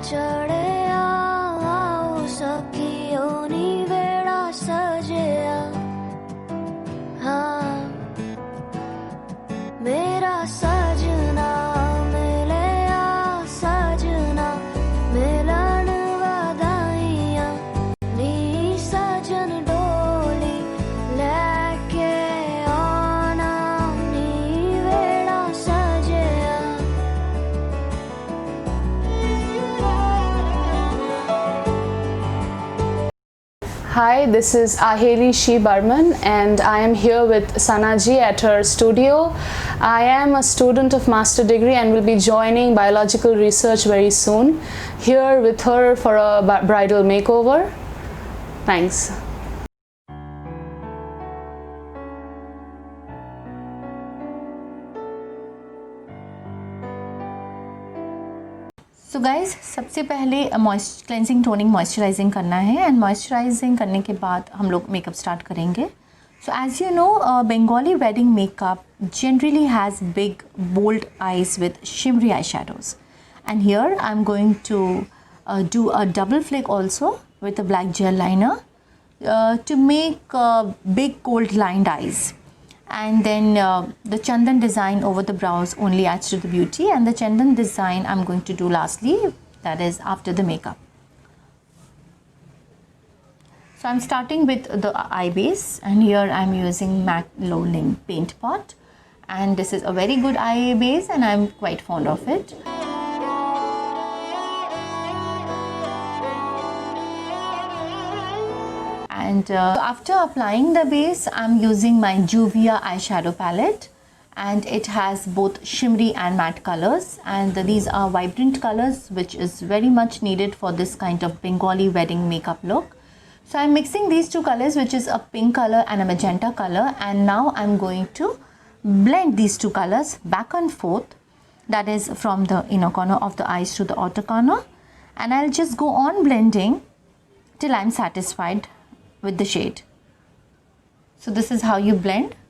चढ़े आओ सखियों नी बेड़ा सजया हाँ मेरा सजना मिले आ सजना मिलन वधाइयां नी सजन डोली लेके आना नी बेड़ा सजया Hi, this is Aheli Shi Barman and I am here with Sanaji at her studio. I am a student of master degree and will be joining biological research very soon. Here with her for a bridal makeover. Thanks. So guys सबसे पहले cleansing toning moisturising करना है and moisturising करने के बाद हम लोग makeup start करेंगे. So as you know Bengali wedding makeup generally has big bold eyes with shimmery eye shadows and here I am going to do a double flick also with a black gel liner to make big gold lined eyes. And then the chandan design over the brows only adds to the beauty, and the chandan design I'm going to do lastly, that is after the makeup. So I'm starting with the eye base, and here I'm using MAC Lowling paint pot, and this is a very good eye base and I'm quite fond of it. And after applying the base, I'm using my Juvia eyeshadow palette, and it has both shimmery and matte colors, and these are vibrant colors which is very much needed for this kind of Bengali wedding makeup look. So I'm mixing these two colors, which is a pink color and a magenta color, and now I'm going to blend these two colors back and forth, that is from the inner corner of the eyes to the outer corner, and I'll just go on blending till I'm satisfied with the shade. So this is how you blend.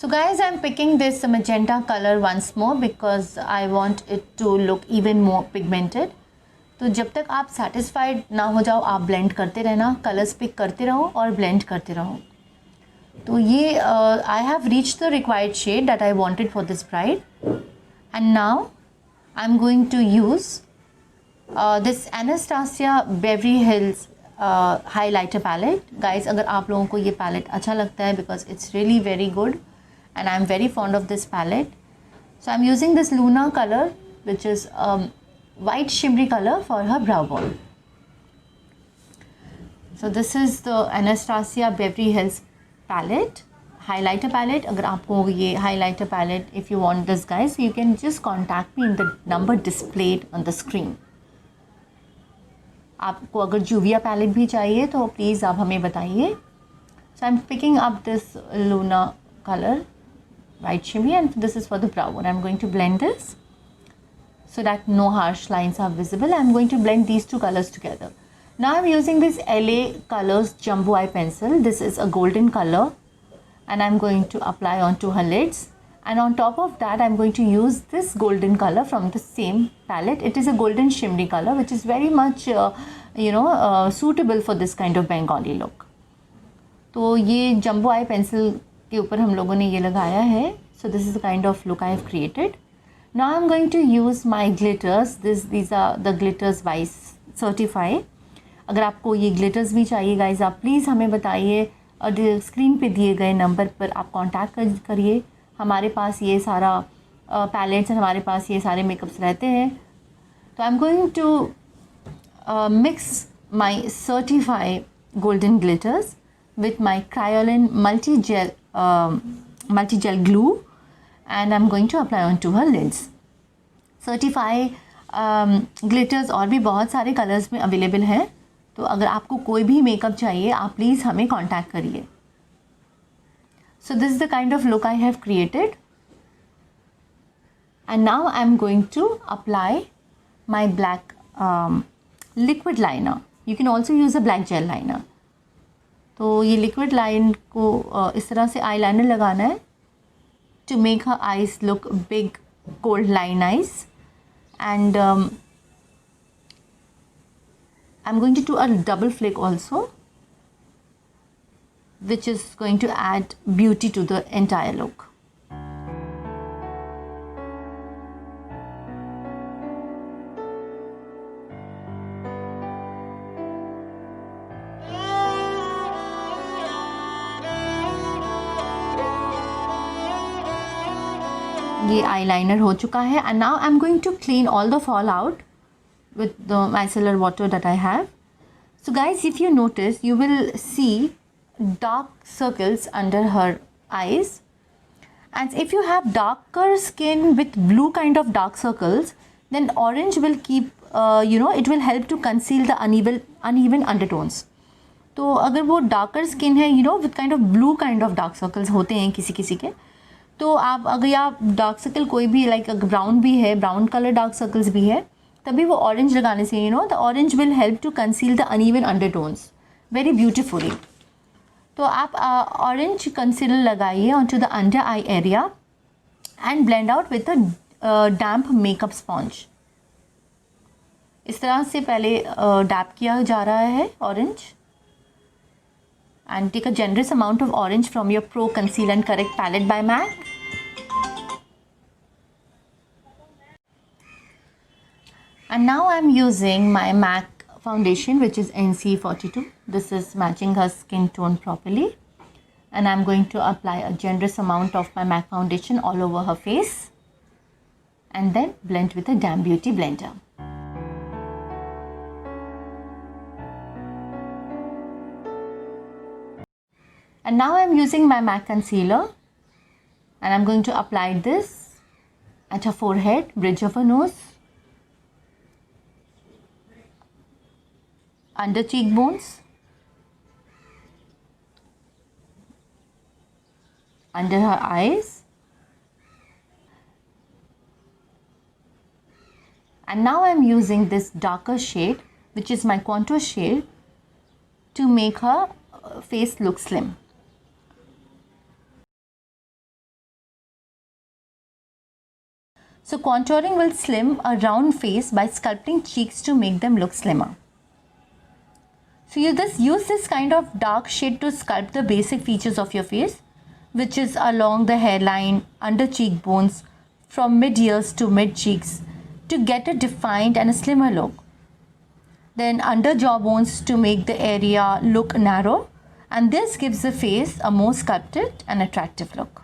So guys, I'm picking this magenta color once more because I want it to look even more pigmented. तो जब तक आप satisfied ना हो जाओ, आप blend करते रहना, colors pick करते रहो और blend करते रहो. तो ये I have reached the required shade that I wanted for this bride, and now I'm going to use this Anastasia Beverly Hills highlighter palette. Guys, अगर आप लोगों को ये palette अच्छा लगता है because it's really very good. And I'm very fond of this palette. So I'm using this Luna color, which is white shimmery color for her brow bone. So this is the Anastasia Beverly Hills palette, highlighter palette. अगर आपको ये highlighter palette, if you want this guys, you can just contact me in the number displayed on the screen. आपको अगर Juvia palette भी चाहिए तो please आप हमें बताइए. So I'm picking up this Luna color, white shimmery, and this is for the brow bone. I'm going to blend this so that no harsh lines are visible. I'm going to blend these two colors together. Now I'm using this LA Colors Jumbo Eye Pencil. This is a golden color, and I'm going to apply onto her lids. And on top of that, I'm going to use this golden color from the same palette. It is a golden shimmery color, which is very much, suitable for this kind of Bengali look. तो ये Jumbo Eye Pencil के ऊपर हम लोगों ने ये लगाया है. So this is the kind of look I have created. Now I'm going to use my glitters. These are the glitters by Certify. अगर आपको ये glitters भी चाहिए guys, आप प्लीज़ हमें बताइए और स्क्रीन पे दिए गए नंबर पर आप कांटेक्ट करिए. हमारे पास ये सारा पैलेट्स, हमारे पास ये सारे मेकअप्स रहते हैं. तो I am going to mix my Certify golden glitters with my Kryolan multi gel glue, and I'm going to apply onto her lids. Certify glitters और भी बहुत सारे कलर्स में अवेलेबल हैं, तो अगर आपको कोई भी मेकअप चाहिए आप प्लीज़ हमें कांटेक्ट करिए. So this is the kind of look I have created. And now I am going to apply my black liquid liner. You can also use a black gel liner. तो ये liquid line को इस तरह से eyeliner लगाना है to make her eyes look big, cold line eyes. And I'm going to do a double flick also, which is going to add beauty to the entire look. ये eyeliner हो चुका है. And now I'm going to clean all the fallout with the micellar water that I have. So guys, if you notice, you will see dark circles under her eyes. And if you have darker skin with blue kind of dark circles, then orange will keep, it will help to conceal the uneven undertones. तो अगर वो darker skin है, with kind of blue kind of dark circles होते हैं किसी किसी के, तो आप अगर आप डार्क सर्कल कोई भी लाइक ब्राउन भी है, ब्राउन कलर डार्क सर्कल्स भी है, तभी वो ऑरेंज लगाने से the orange will help to conceal the uneven undertones very beautifully. तो आप ऑरेंज कंसीलर लगाइए on to the under eye area and blend out with a damp makeup sponge. इस तरह से पहले डैप किया जा रहा है orange. And take a generous amount of orange from your Pro Conceal and Correct palette by MAC. And now I'm using my MAC foundation, which is NC42. This is matching her skin tone properly. And I'm going to apply a generous amount of my MAC foundation all over her face. And then blend with a Damn Beauty blender. And now I'm using my MAC concealer and I'm going to apply this at her forehead, bridge of her nose, under cheekbones, under her eyes, and now I'm using this darker shade, which is my contour shade, to make her face look slim. So contouring will slim a round face by sculpting cheeks to make them look slimmer. So you just use this kind of dark shade to sculpt the basic features of your face, which is along the hairline, under cheekbones, from mid-ears to mid-cheeks, to get a defined and a slimmer look. Then under jawbones to make the area look narrow, and this gives the face a more sculpted and attractive look.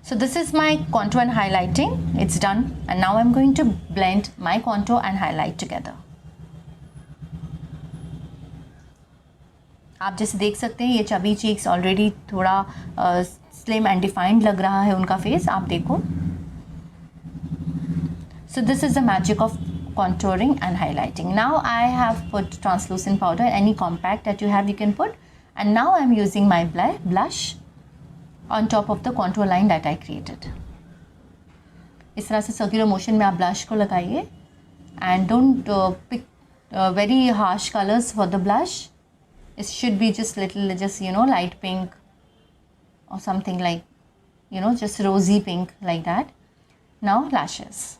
So this is my contour and highlighting. It's done. And now I'm going to blend my contour and highlight together. आप जैसे देख सकते हैं ये chubby cheeks already थोड़ा slim and defined लग रहा है उनका फेस. आप देखो. So this is the magic of contouring and highlighting. Now I have put translucent powder. Any compact that you have you can put. And now I'm using my blush on top of the contour line that I created. इस तरह से circular motion में आप blush को लगाइए and don't pick very harsh colors for the blush. It should be just light pink or something like just rosy pink like that. Now lashes.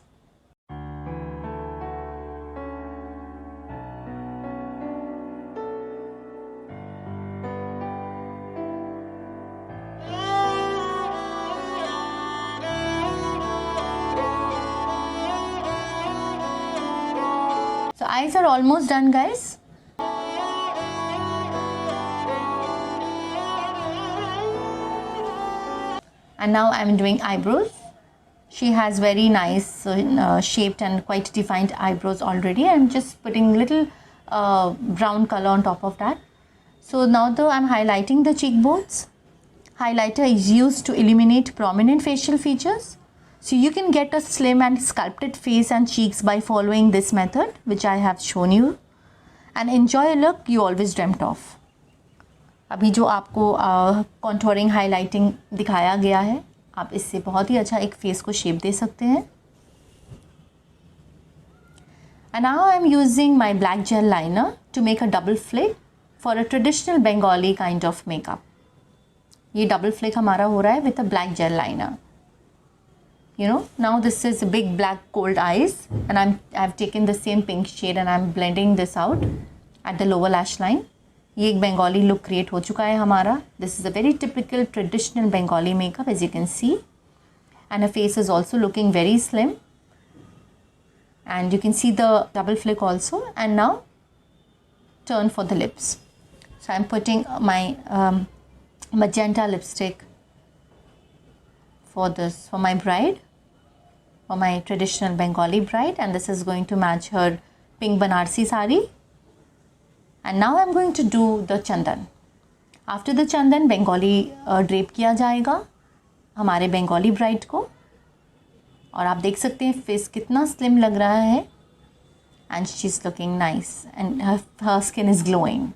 So eyes are almost done, guys. And now I am doing eyebrows. She has very nice shaped and quite defined eyebrows already. I am just putting little brown color on top of that. So now though I am highlighting the cheekbones. Highlighter is used to eliminate prominent facial features. So you can get a slim and sculpted face and cheeks by following this method, which I have shown you, and enjoy a look you always dreamt of. अभी जो आपको contouring highlighting दिखाया गया है, आप इससे बहुत ही अच्छा एक फेस को शेप दे सकते हैं. And now I am using my black gel liner to make a double flick for a traditional Bengali kind of makeup. ये double flick हमारा हो रहा है with a black gel liner. You know, now this is big black cold eyes, and I've taken the same pink shade and I'm blending this out at the lower lash line. ये एक Bengali look create हो चुका है हमारा. This is a very typical traditional Bengali makeup, as you can see, and her face is also looking very slim. And you can see the double flick also. And now turn for the lips. So I'm putting my magenta lipstick for my bride, for my traditional Bengali bride, and this is going to match her pink Banarsi sari. And now I'm going to do the chandan. After the chandan, Bengali drape किया जाएगा हमारे Bengali bride को. और आप देख सकते हैं face कितना स्लिम लग रहा है, and she is looking nice and her skin is glowing.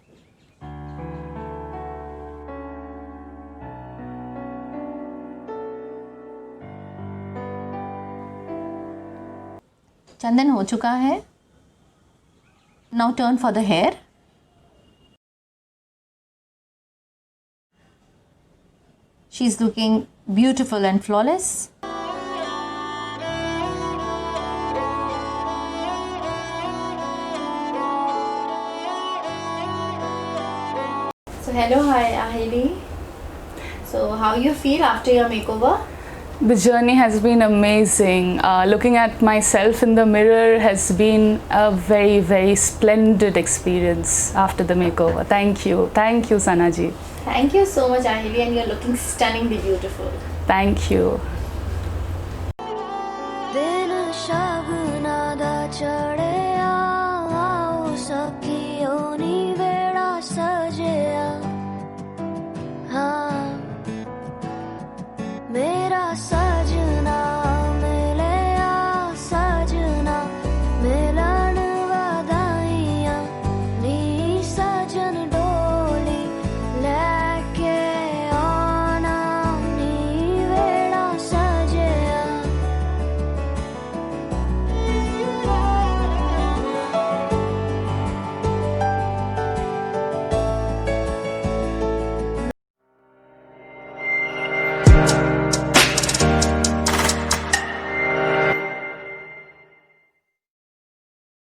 चंदन हो चुका है. Now turn for the hair. She is looking beautiful and flawless. So hello, hi Aheli. So how you feel after your makeover? The journey has been amazing. Looking at myself in the mirror has been a very, very splendid experience after the makeover. Thank you. Thank you, Sanaji. Thank you so much, Aheli, and you're looking stunningly beautiful. Thank you. दिन शगुना दा चढ़े